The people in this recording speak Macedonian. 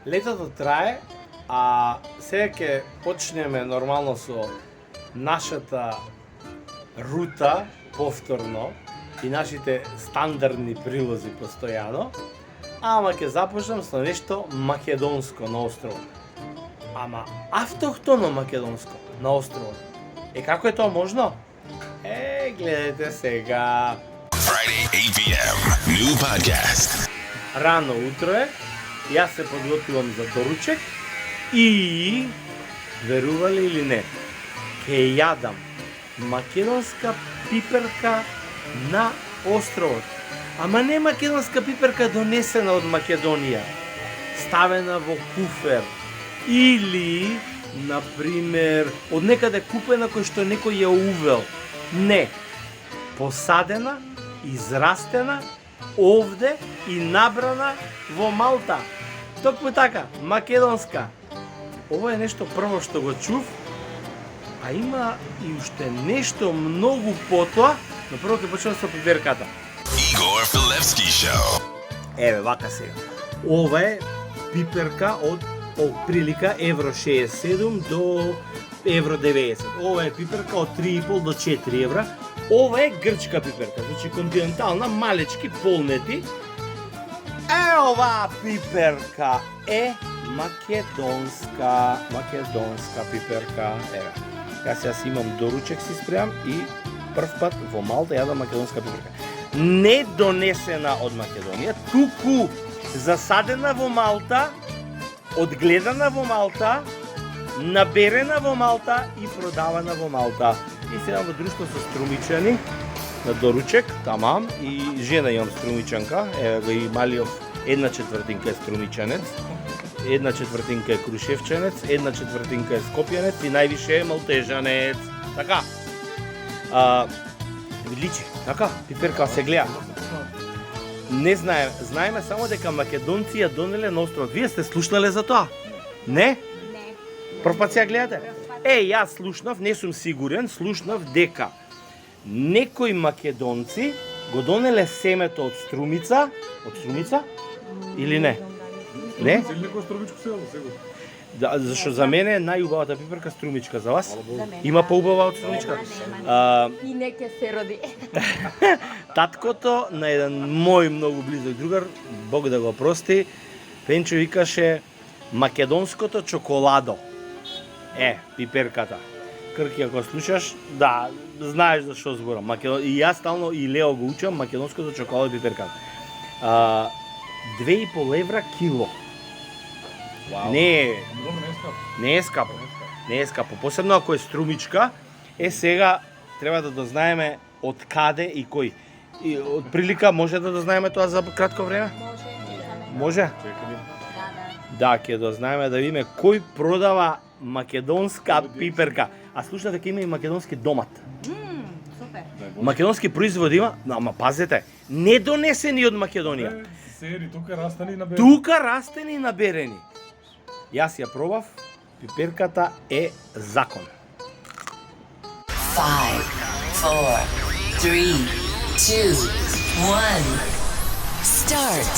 Летото трае, а сега ќе почнеме нормално со нашата рута повторно и нашите стандардни прилози постојано, ама ќе започнам со нешто македонско на островот. Ама автохтоно македонско на островот. Како е тоа можно? Гледайте сега. Friday, 8 p.m. New podcast. Рано утро е, јас се подготвувам за доручек и, верували или не, ќе јадам македонска пиперка на островот. Ама не македонска пиперка донесена од Македонија, ставена во куфер или, например, од некаде купена кој што некој ја увел. Не, посадена, израстена овде и набрана во Малта. Токму така, македонска. Ова е нешто прво што го чув, а има и уште нешто многу потоа, но прво ќе почнем со пиперката. Igor Filevski Show. Еве, вака сега. Ова е пиперка од прилика евро 67 до евро 90. Ова е пиперка од 3,5 до 4 евра. Ова е грчка пиперка, значи континентална, малечки, полнети. Оваа пиперка е македонска пиперка. Еве. Јас имам доручек си спремам и прв пат во Малта јадам македонска пиперка. Не донесена од Македонија, туку засадена во Малта, одгледана во Малта, наберена во Малта и продавана во Малта. И сега во друштво со струмичани на доручек, тамам, и жена имам струмичанка, еве го и малиов 1/4 е струмичанец, 1/4 е крушевчанец, 1/4 е скопјанец и највише е малтежанец. Така. Личи, така, пиперка се гледа. Не знаеме само дека македонци ја донеле на островот. Вие сте слушнале за тоа? Не? Не. Прв пат ја гледате? Јас слушнав, не сум сигурен, слушнав дека некои македонци го донеле семето од струмица, или не? Не? Некој струмичко село, сигурно. Да, зашто за мене е најубавата пиперка струмичка, за вас? За мене. Има поубава од струмичка? И не ќе се роди. Таткото на еден мој многу близок другар, Бог да го прости, Пенчо викаше македонското чоколадо. Пиперката. Крки, ако слушаш, да, знаеш за што зборам. И јас стално и Лео го учам, македонското чоколадо и пиперката. 2,5 евра кило. Не е скапо. Не е скапо. Посебно ако е струмичка, сега треба да дознаеме од каде и кој. И од прилика може да дознаеме тоа за кратко време? Може? Да, ќе дознаеме да видиме кој продава македонска пиперка. А слушате дека има и македонски домат. Супер. Македонски производи има, ама пазете, не донесени од Македонија. Сери, тука растени на Тука растени и наберени. Јас ја пробав, пиперката е закон. 5, 4, 3, 2, 1. Start.